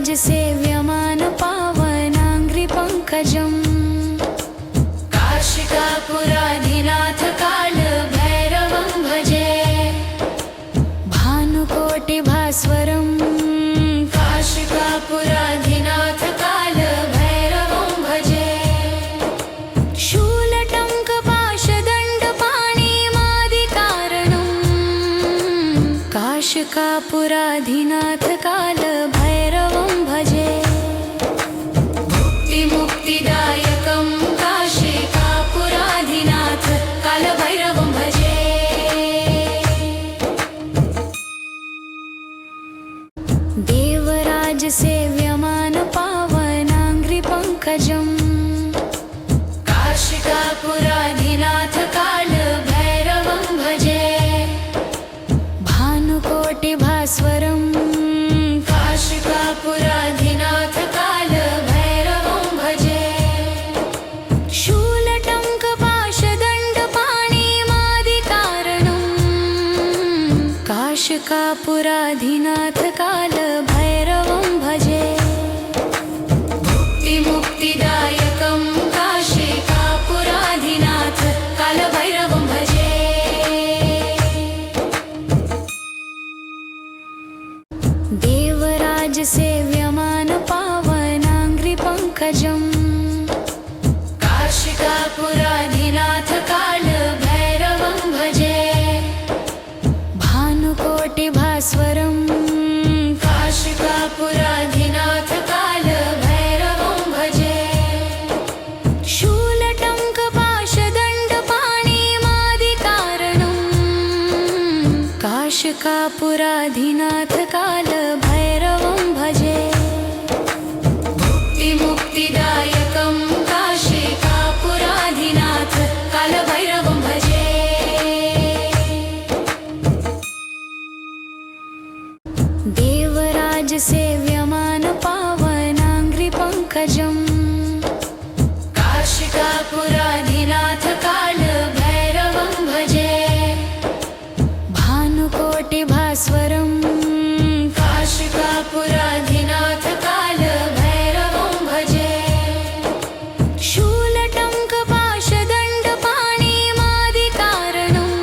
देवराजसेव्यमान पावनाङ्घ्रिपङ्कजम् काशिकापुराधिनाथ कालभैरवं भजे भानुकोटिभास्वरम् काशिकापुराधिनाथ कालभैरवं भजे शूलटङ्कपाशदण्डपाणिमादिकारणम् काशिकापुराधिनाथ कालभैरवं भजे मुक्तिदायकं काशिकापुराधिनाथ कालभैरवं भजे देवराजसेव्यमान पावनाङ्घ्रिपङ्कजम् काशिकापुराधिनाथ कालभैरवं भजे भानुकोटिभास्वरम् काशिकापुराधिनाथ कालभैरवं भजे शूलटङ्कपाशदण्डपाणिमादिकारणम् काशिकापुराधिनाथ कालभैरवं भजे मुक्तिदायकं काशिकापुराधिनाथ कालभैरवं भजे देवराजसेव्यमान पावनाङ्घ्रिपङ्कजम् काशिकापुराधिनाथ कालभैरवं भजे भानुकोटिभास्वरम् काशिकापुराधिनाथ कालभैरवं भजे शूलटङ्कपाशदण्डपाणिमादिकारणम् काशिकापुराधिनाथ कालभैरवं भजे मुक्तिदायकं काशिकापुराधिनाथ कालभैरवं भजे देवराजसेव्यमान पावनाङ्घ्रिपङ्कजम् काशिकापुराधिनाथ कालभैरवं भजे भानुकोटिभास्वरम् काशिकापुराधिनाथ कालभैरवं भजे शूलटङ्कपाशदण्डपाणिमादिकारणम्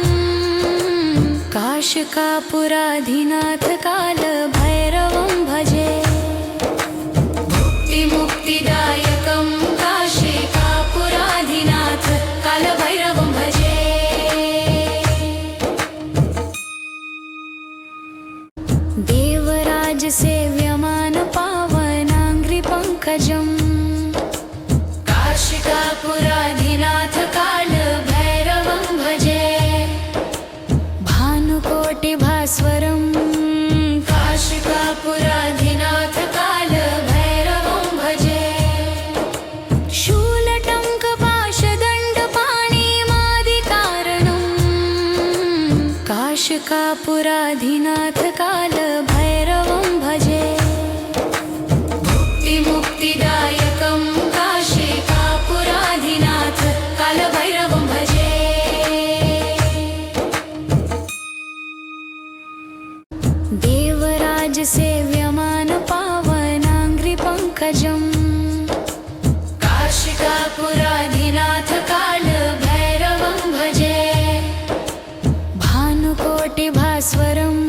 काशिकापुराधिनाथ कालभैरवं भजे मुक्तिदायकं काशिकापुराधिनाथ कालभैरवं भजे देवराजसेव्यमान पावनाङ्घ्रिपङ्कजम् काशिकापुराधिनाथ कालभैरवं भजे भानुकोटिभास्वरम् काशिकापुराधिनाथ कालभैरवं भजे शूलटङ्कपाशदण्डपाणिमादिकारणम् काशिकापुराधिनाथ कालभैरवं भजे मुक्तिदायकं काशिकापुराधिनाथ कालभैरवं भजे देवराजसेव्यमान पावनाङ्घ्रिपङ्कजम् काशिकापुराधिनाथ कालभैरवं भजे भानुकोटिभास्वरम्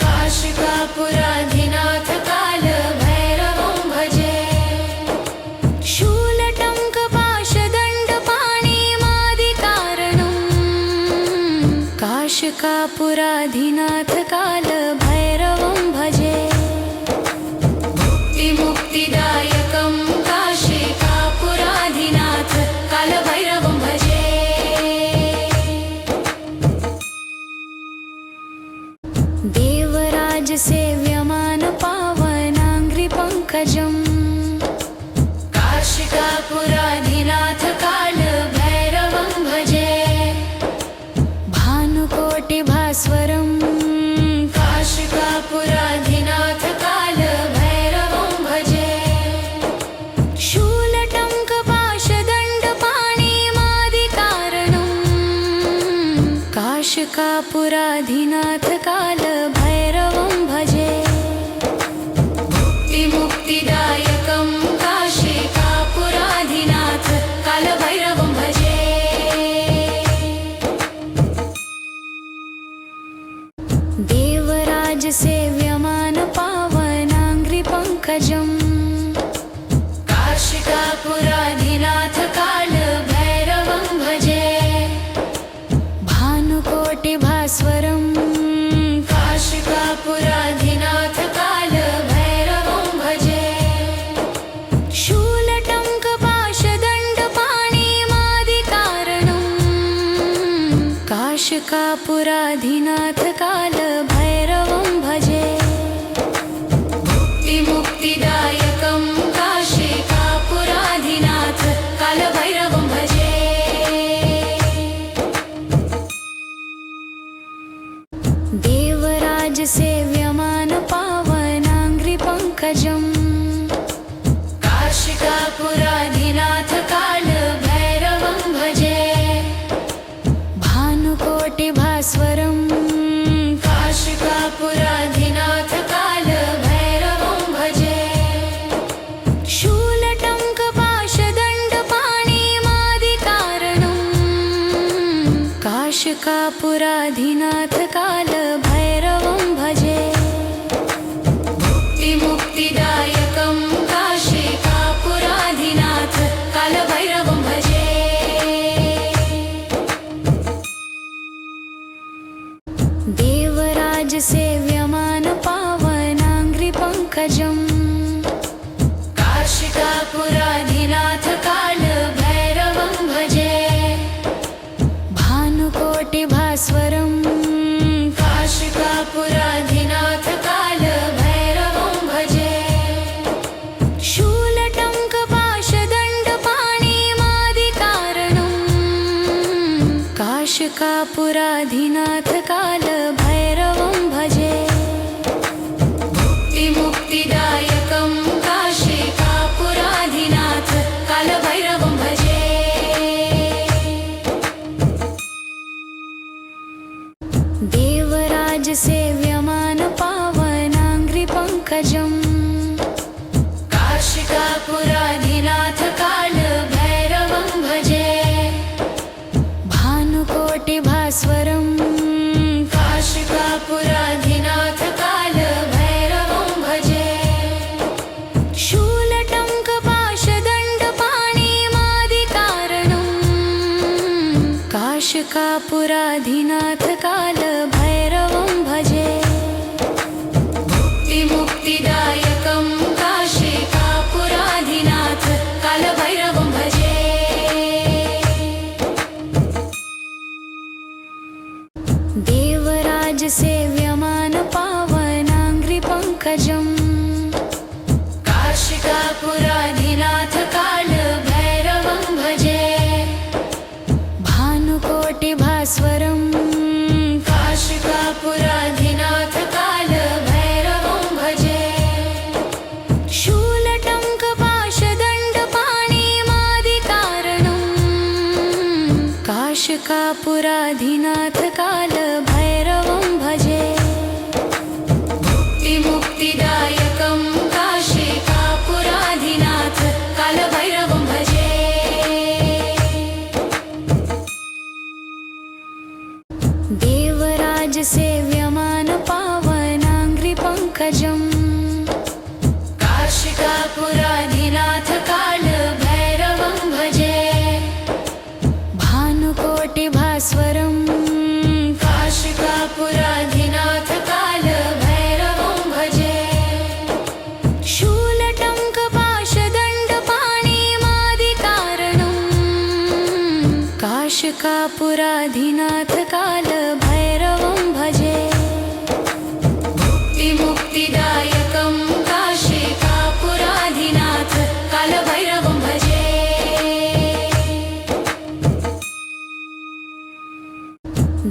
काशिकापुराधिनाथ कालभैरवं भजे शूलटङ्कपाशदण्डपाणिमादिकारणम् काशिकापुराधिनाथ कालभैरवं भजे मुक्तिदायकं काशिकापुराधिनाथ कालभैरवं भजे देवराजसेव्यमान पावनाङ्घ्रिपङ्कजम् काशिकापुराधिनाथ कालभैरवं भजे भानुकोटिभास्वरम् काशिकापुराधिनाथ कालभैरवं भजे शूलटङ्कपाशदण्डपाणिमादिकारणम् काशिकापुराधिनाथ कालभैरवं भजे काशीकापुराधिनाथ कालभैरवं भजे मुक्तिदायकं काशीकापुराधिनाथ कालभैरवं भजे देवराज सेव्यमान पावनाङ्घ्रिपङ्कजम् काशिकापुराधिनाथ कालभैरवं भजे भानुकोटिभास्वरं काशिकापुराधिनाथ कालभैरवं भजे शूलटङ्कपाशदण्डपाणिमादिकारणं काशिकापुराधिनाथ कालभैरवं भजे मुक्तिदायकं काशीकापुराधिनाथ कालभैरवं भजे देवराज सेव्यमान पावनाङ्घ्रिपङ्कजम् काशिकापुराधिनाथ कालभैरवं भजे भानुकोटिभास्वरं काशिकापुराधिनाथ कालभैरवं भजे शूलटङ्कपाशदण्डपाणिमादिकारणं काशिकापुराधिनाथ कालभैरवं भजे मुक्तिदायकं काशिकापुराधिनाथ कालभैरवं भजे देवराज सेव्यमान पावनाङ्घ्रिपङ्कजम् काशिकापुराधिनाथ कालभैरवं भजे भानुकोटिभास्वरं काशिकापुराधिनाथ कालभैरवं भजे शूलटङ्कपाशदण्डपाणिमादिकारणं काशिकापुराधिनाथ कालभैरवं भजे मुक्तिदायकं काशिकापुराधिनाथ कालभैरवं भजे देवराज सेव्यमान पावनाङ्घ्रिपङ्कजम् काशिकापुराधिनाथ कालभैरवं भजे भानुकोटिभास्वरं काशिकापुराधिनाथ कालभैरवं भजे शूलटङ्कपाशदण्डपाणिमादिकारणं काशिकापुराधिनाथ कालभैरवं भजे मुक्तिदायकं काशिकापुराधिनाथ कालभैरवं भजे देवराज सेव्यमान पावनाङ्घ्रिपङ्कजम् काशिकापुराधिनाथ कालभैरवं भजे भानुकोटिभास्वरं काशिकापुराधिनाथ कालभैरवं भजे शूलटङ्कपाशदण्डपाणिमादिकारणं काशिकापुराधिनाथ कालभैरवं भजे मुक्तिदायकं काशिकापुराधिनाथ कालभैरवं भजे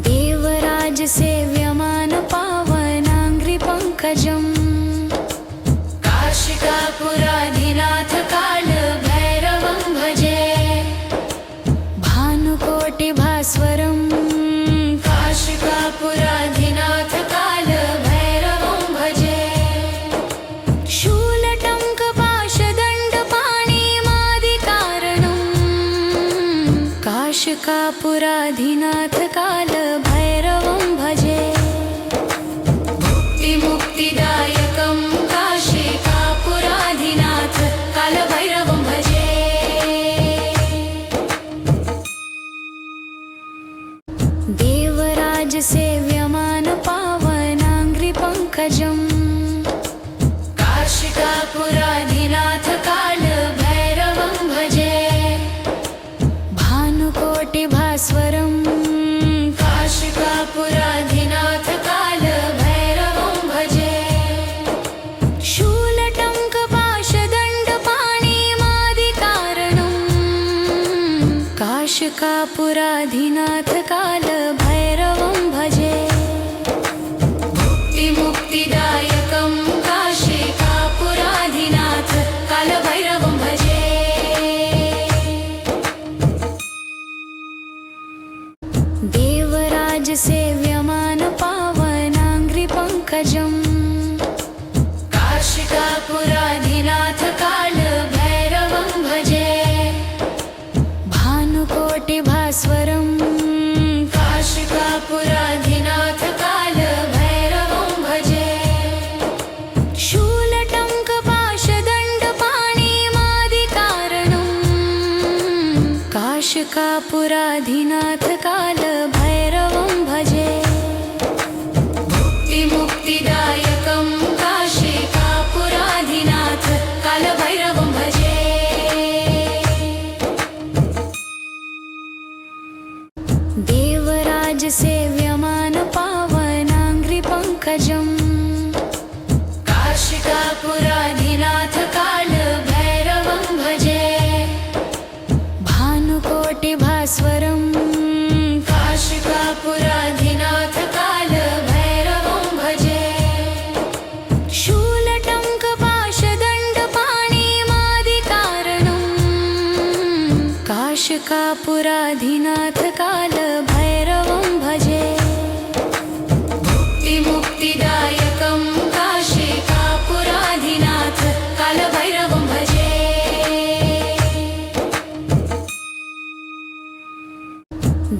देवराज सेव्यमान पावनाङ्घ्रिपङ्कजम् काशिकापुराधिनाथ कालभैरवं भजे भानुकोटिभास्वरं काशिकापुराधिनाथ कालभैरवं भजे शूलटङ्कपाशदण्डपाणिमादिकारणं काशिकापुराधिनाथ कालभैरवं भजे मुक्तिदायकं काशिकापुराधिनाथ कालभैरवं भजे देवराज सेव्यमान पावनाङ्घ्रिपङ्कजम् काशिकापुराधिनाथ कालभैरवं भजे भानुकोटिभास्वरं काशिकापुराधिनाथ कालभैरवं भजे मुक्तिदायकं काशिकापुराधिनाथ कालभैरवं भजे देवराज सेव्यमान पावनाङ्घ्रिपङ्कजम् काशिकापुराधिनाथ कालभैरवं भजे भानुकोटिभास्वरं काशिकापुराधिनाथ कालभैरवं भजे शूलटङ्कपाशदण्डपाणिमादिकारणं काशिकापुराधिनाथ कालभैरवं भजे मुक्तिदायकं काशिकापुराधिनाथ कालभैरवं भजे देवराज सेव्यमान पावनाङ्घ्रिपङ्कजम् काशिकापुराधिनाथ कालभैरवं भजे भानुकोटिभास्वरं काशिकापुराधिनाथ कालभैरवं भजे शूलटङ्कपाशदण्डपाणिमादिकारणं काशिकापुराधिनाथ कालभैरवं भजे मुक्तिदायकं काशिकापुराधिनाथ कालभैरवं भजे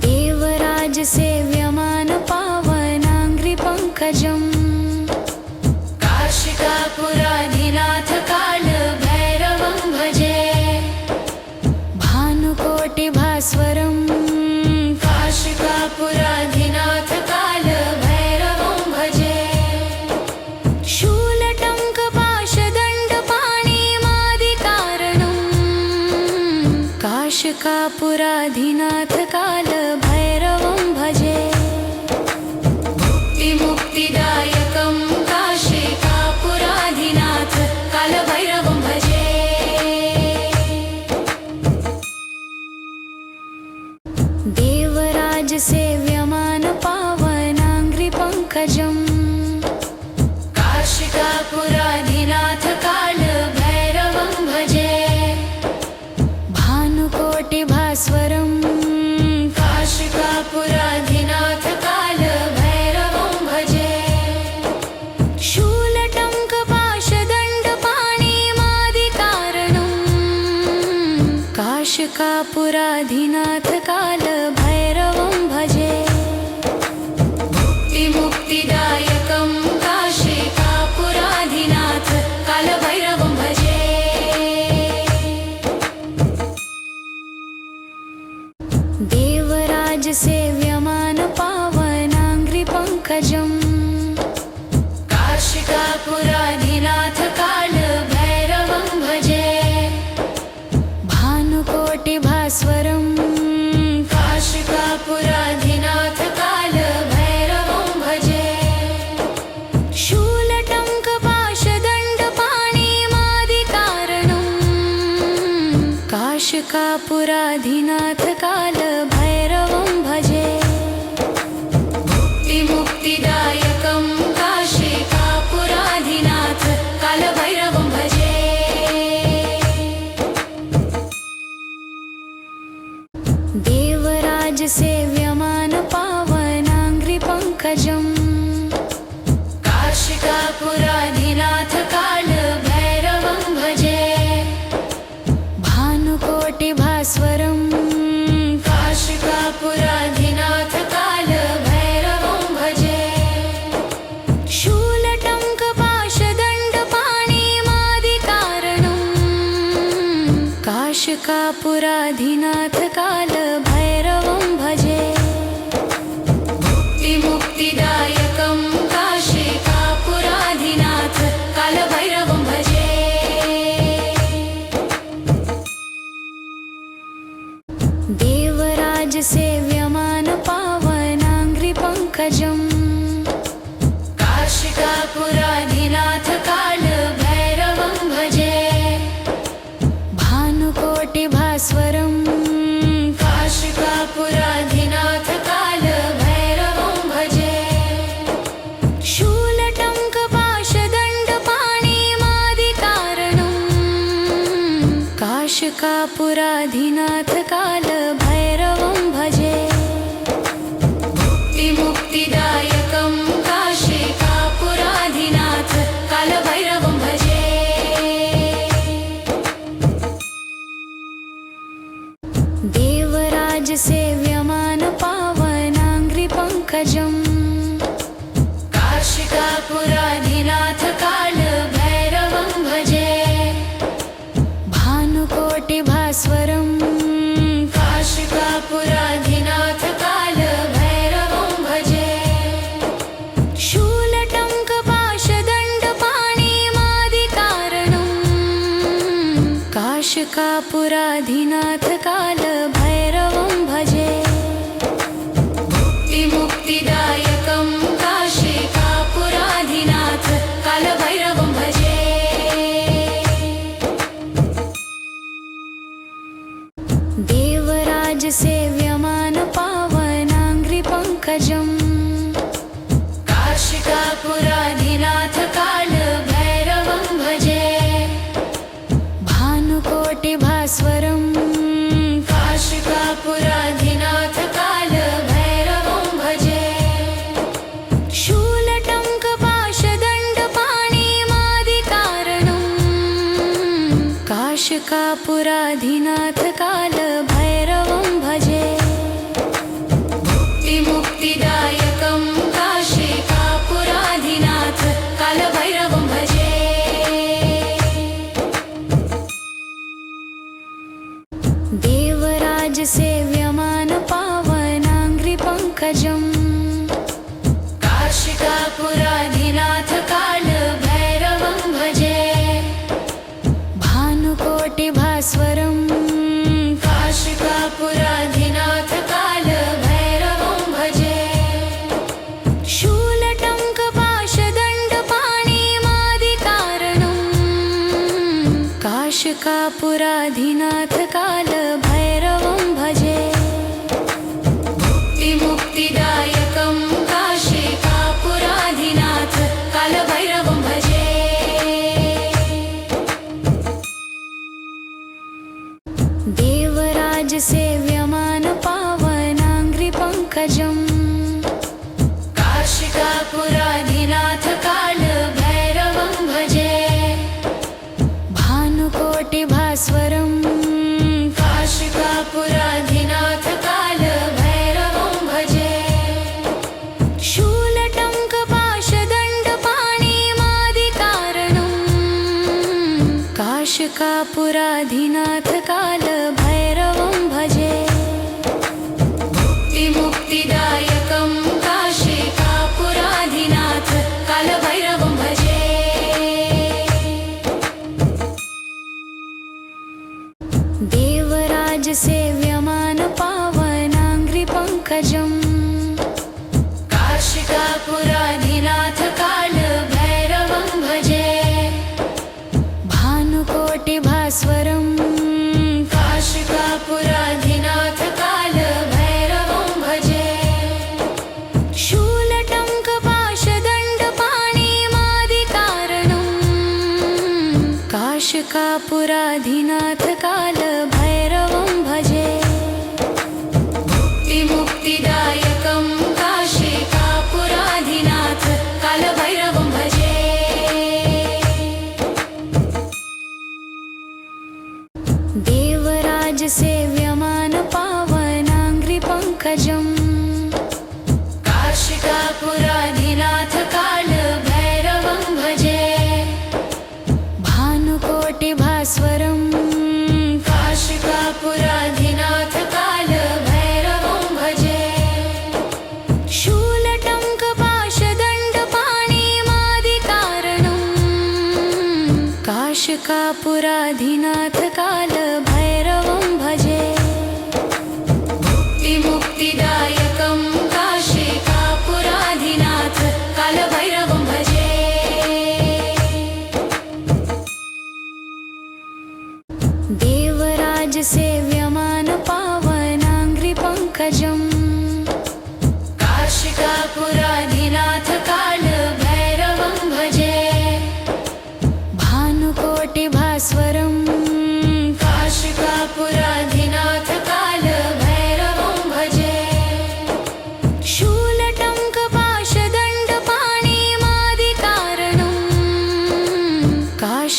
देवराज सेव्यमान पावनाङ्घ्रिपङ्कजम् काशिकापुराधिनाथ कालभैरवं भजे भानुकोटिभास्वरं काशिकापुराधिनाथ कालभैरवं भजे शूलटङ्कपाशदण्डपाणिमादिकारणं काशिकापुराधिनाथ कालभैरवं भजे मुक्तिदायकं काशिकापुराधिनाथ कालभैरवं भजे देवराज सेव्यमान पावनाङ्घ्रिपङ्कजम् काशिकापुराधिनाथ कालभैरवं भजे भानुकोटिभास्वरं काशिकापुराधिनाथ कालभैरवं भजे शूलटङ्कपाशदण्डपाणिमादिकारणं काशिकापुराधिनाथ कालभैरवं भजे मुक्तिदायकं काशिकापुराधिनाथ कालभैरवं भजे देवराज सेव्यमान पावनाङ्घ्रिपङ्कजम् काशिकापुराधिनाथ कालभैरवं भजे भानुकोटिभास्वरं काशिकापुराधिनाथ कालभैरवं भजे शूलटङ्कपाशदण्डपाणिमादिकारणं काशिकापुराधिनाथ कालभैरवं भजे मुक्तिदायकं काशिकापुराधिनाथ कालभैरवं भजे देवराज सेव्यमान पावनाङ्घ्रिपङ्कजम् काशिकापुराधिनाथ कालभैरवं भजे भानुकोटिभास्वरं काशिकापुराधिनाथ कालभैरवं भजे शूलटङ्कपाशदण्डपाणिमादिकारणं काशिकापुराधिनाथ कालभैरवं भजे मुक्तिदायकं काशिकापुराधिनाथ कालभैरवं भजे देवराज सेव्यमान पावनाङ्घ्रिपङ्कजम् काशिकापुराधिनाथ कालभैरवं भजे भानुकोटिभास्वरं काशिकापुराधिनाथ काशिकापुराधिनाथ कालभैरवं भजे मुक्तिदायकं काशिकापुराधिनाथ कालभैरवं भजे देवराज सेव्यमान पावनाङ्घ्रिपङ्कजम् काशिकापुराधिनाथ कालभैरवं भजे भानुकोटिभास्वरं काशिकापुराधिनाथ कालभैरवं भजे शूलटङ्कपाशदण्डपाणिमादिकारणं काशिकापुराधिनाथ कालभैरवं भजे मुक्तिदायकं काशिकापुराधिनाथ कालभैरवं भजे देवराज सेव्यमान पावनाङ्घ्रिपङ्कजम् काशिकापुराधिनाथ कालभैरवं भजे भानुकोटिभास्वरं काशिकापुराधिनाथ कालभैरवं भजे शूलटङ्कपाशदण्डपाणिमादिकारणं काशिकापुराधिनाथ कालभैरवं भजे मुक्तिदायकं काशिकापुराधिनाथ कालभैरवं भजे देवराज सेव्यमान पावनाङ्घ्रिपङ्कजम् काशिकापुराधिनाथ कालभैरवं भजे भानुकोटिभास्वरं काशिकापुराधिनाथ कालभैरवं भजे शूलटङ्कपाशदण्डपाणिमादिकारणं काशिकापुराधिनाथ कालभैरवं भजे मुक्तिदायकं काशिकापुराधिनाथ कालभैरवं भजे देवराज सेव्यमान पावनाङ्घ्रिपङ्कजम् काशिकापुराधिनाथ कालभैरवं भजे भानुकोटिभास्वरं काशिकापुराधिनाथ कालभैरवं भजे शूलटङ्कपाशदण्डपाणिमादिकारणं काशिकापुराधिनाथ कालभैरवं भजे मुक्तिदायकं काशिकापुराधिनाथ कालभैरवं भजे देवराज सेव्यमान पावनाङ्घ्रिपङ्कजम् काशिकापुराधिनाथ कालभैरवं भजे भानुकोटिभास्वरं काशिकापुराधिनाथ कालभैरवं भजे शूलटङ्कपाशदण्डपाणिमादिकारणं काशिकापुराधिनाथ कालभैरवं भजे मुक्तिदायकं काशिकापुराधिनाथ कालभैरवं भजे देवराज सेव्यमान पावनाङ्घ्रिपङ्कजम् काशिकापुराधिनाथ कालभैरवं भजे भानुकोटिभास्वरं काशिकापुराधिनाथ कालभैरवं भजे शूलटङ्कपाशदण्डपाणिमादिकारणं काशिकापुराधिनाथ कालभैरवं भजे मुक्तिदायकं काशिकापुराधिनाथ कालभैरवं भजे देवराज सेव्यमान पावनाङ्घ्रिपङ्कजम् काशिकापुराधिनाथ कालभैरवं भजे भानुकोटिभास्वरं काशिका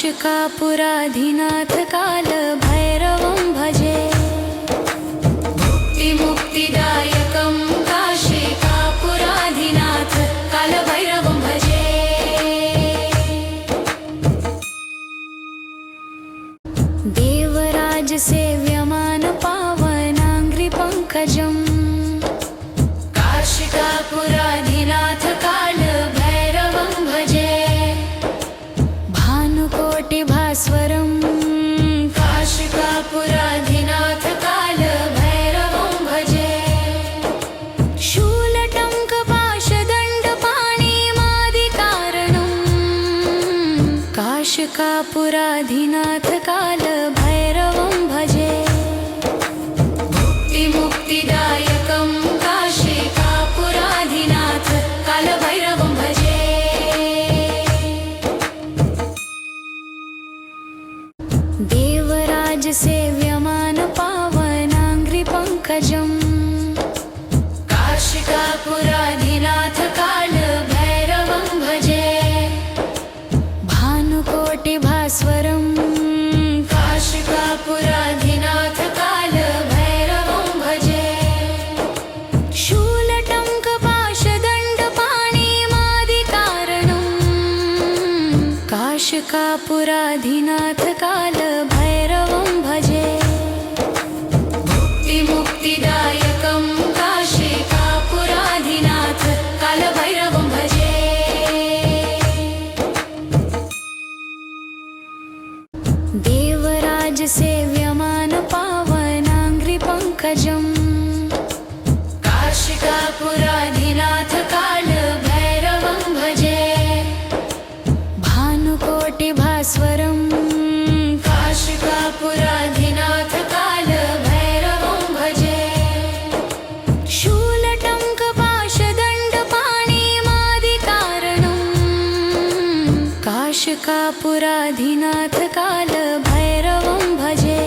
काशिकापुराधिनाथ कालभैरवं भजे मुक्तिदायकं काशिकापुराधिनाथ कालभैरवं भजे देवराज सेव्यमान पावनाङ्घ्रिपङ्कजम् काशिकापुराधिनाथ कालभैरवं भजे भानुकोटिभास्वरं काशिकापुराधिनाथ कालभैरवं भजे शूलटङ्कपाशदण्डपाणिमादिकारणं काशिकापुराधिनाथ कालभैरवं भजे मुक्तिदायकं काशिकापुराधिनाथ कालभैरवं भजे देवराज सेव्यमान पावनाङ्घ्रिपङ्कजम् काशिकापुराधिनाथ कालभैरवं भजे भानुकोटिभास्वरं काशिकापुराधिनाथ कालभैरवं भजे शूलटङ्कपाशदण्डपाणिमादिकारणं काशिकापुराधिनाथ कालभैरवं भजे मुक्तिदायकं काशिकापुराधिनाथ कालभैरवं भजे देवराज सेव्यमान पावनाङ्घ्रिपङ्कजम् काशिकापुराधिनाथ कालभैरवं भजे भानुकोटिभास्वरं काशिकापुराधिनाथ कालभैरवं भजे शूलटङ्कपाशदण्डपाणिमादिकारणं काशिकापुराधिनाथ कालभैरवं भजे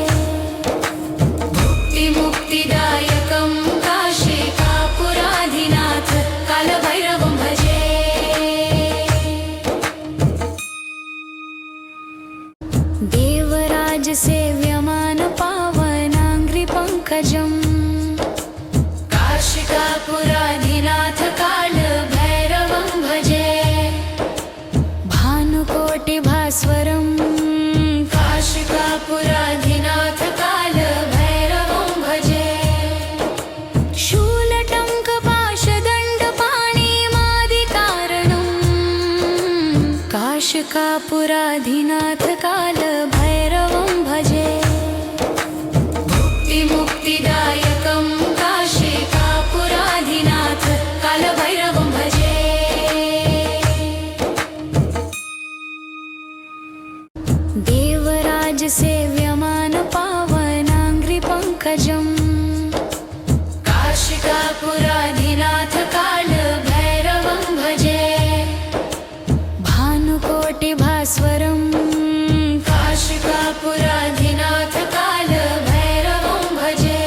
मुक्तिदायकं काशिकापुराधिनाथ कालभैरवं भजे देवराज सेव्यमान पावनाङ्घ्रिपङ्कजम् काशिकापुराधिनाथ कालभैरवं भजे भानुकोटिभास्वरं काशिकापुराधिनाथ कालभैरवं भजे शूलटङ्कपाशदण्डपाणिमादिकारणं काशिकापुराधिनाथ कालभैरवं भजे मुक्तिदायकं काशिकापुराधिनाथ कालभैरवं भजे देवराज सेव्यमान पावनाङ्घ्रिपङ्कजम् काशिकापुराधिनाथ कालभैरवं भजे भानुकोटिभास्वरं काशिकापुराधिनाथ कालभैरवं भजे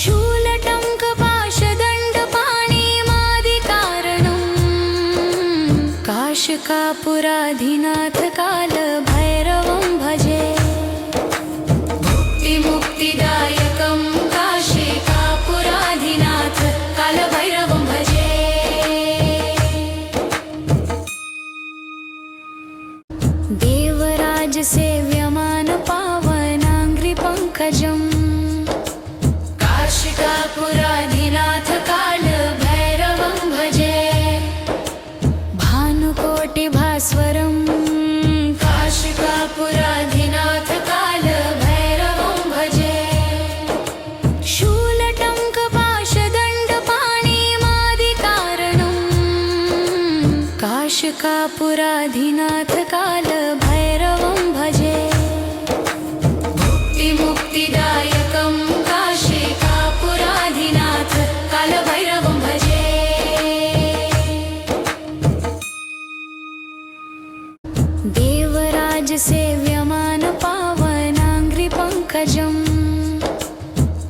शूलटङ्कपाशदण्डपाणिमादिकारणं काशिकापुराधिनाथ कालभैरवं भजे मुक्तिदायकं काशिकापुराधिनाथ कालभैरवं भजे देवराज सेव्यमान पावनाङ्घ्रिपङ्कजम् काशिकापुराधिनाथ कालभैरवं भजे भानुकोटिभास्वरं काशिकापुराधिनाथ कालभैरवं भजे शूलटङ्कपाशदण्डपाणिमादिकारणं काशिकापुराधिनाथ कालभैरवं भजे मुक्तिदायकं काशिकापुराधिनाथ कालभैरवं भजे देवराज सेव्यमान पावनाङ्घ्रिपङ्कजम्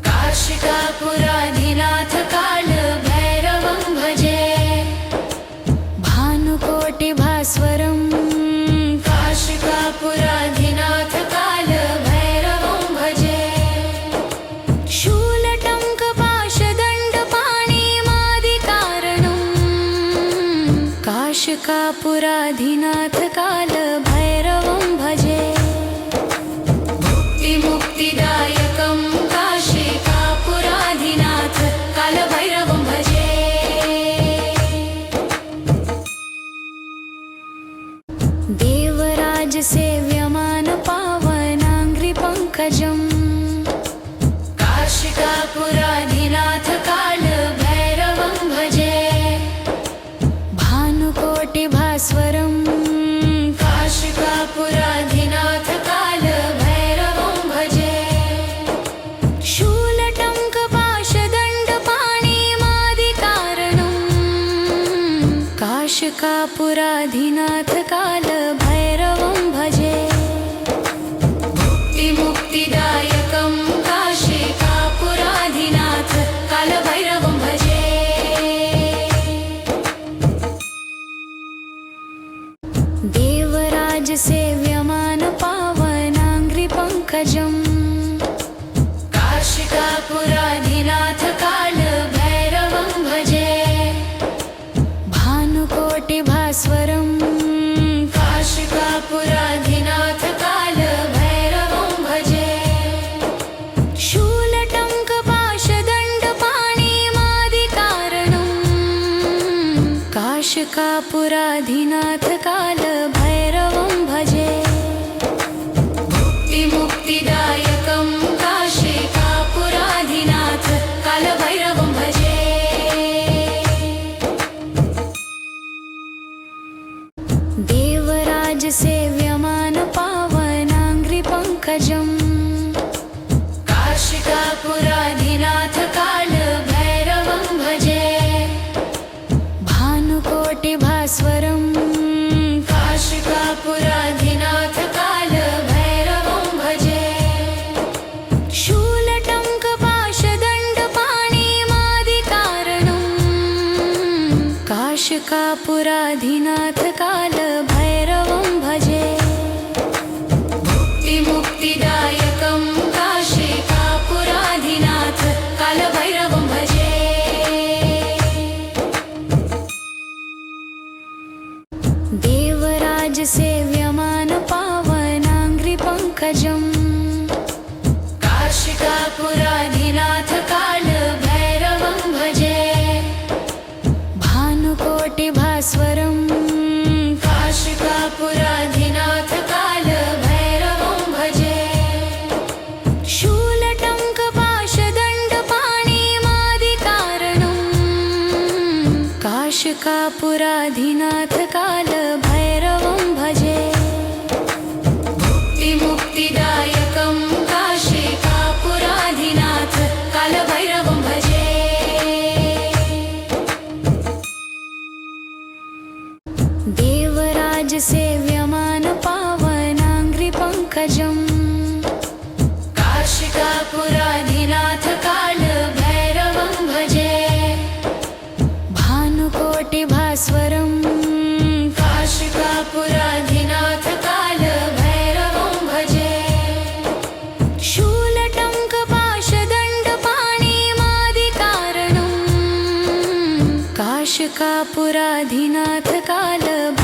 काशिकापुराधिनाथ कालभैरवं भजे भानुकोटिभास्वरं काशिका काशीकापुराधिनाथ कालभैरवं भजे मुक्तिदायकं काशीकापुराधिनाथ कालभैरवं भजे देवराज सेव्यमान पावनाङ्घ्रिपङ्कजम् काशिकापुराधिनाथ कालभैरवं भजे भानुकोटिभास्वरं काशिकापुराधिनाथ कालभैरवं भजे शूलटङ्कपाशदण्डपाणिमादिकारणं काशिकापुराधिनाथ कालभैरवं भजे मुक्तिदायकं काशिकापुराधिनाथ कालभैरवं भजे देवराज सेव्यमान पावनाङ्घ्रिपङ्कजम् काशिकापुराधिनाथ कालभैरवं भजे भानुकोटिभास्वरं काशिकापुराधिनाथ कालभैरवं भजे शूलटङ्कपाशदण्डपाणिमादिकारणं काशिकापुराधिनाथ कालभैरवं भजे मुक्तिदायकं काशिकापुराधिनाथ कालभैरवं भजे देवराज सेव्यमान पावनाङ्घ्रिपङ्कजम् काशिकापुराधिनाथ कालभैरवं भजे भानुकोटिभास्वरं काशिकापुराधिनाथ कालभैरवं भजे शूलटङ्कपाशदण्डपाणिमादिकारणं काशिकापुराधिनाथ कालभैरवं भजे मुक्तिदायकं काशिकापुराधिनाथ कालभैरवं भजे देवराज सेव्यमान पावनाङ्घ्रिपङ्कजम् काशिकापुराधिनाथ कालभैरवं भजे भानुकोटिभास्वरं काशिकापुराधिनाथ कालभैरवं भजे शूलटङ्कपाशदण्डपाणिमादिकारणं काशिकापुराधिनाथ कालभैरवं भजे मुक्तिदायकं काशिकापुराधिनाथ कालभैरवं भजे देवराज सेव्यमान पावनाङ्घ्रिपङ्कजम् काशिकापुराधिनाथ कालभैरवं भजे भानुकोटिभास्वरं काशिकापुराधिनाथ कालभैरवं भजे शूलटङ्कपाशदण्डपाणिमादिकारणं काशिकापुराधिनाथ कालभैरवं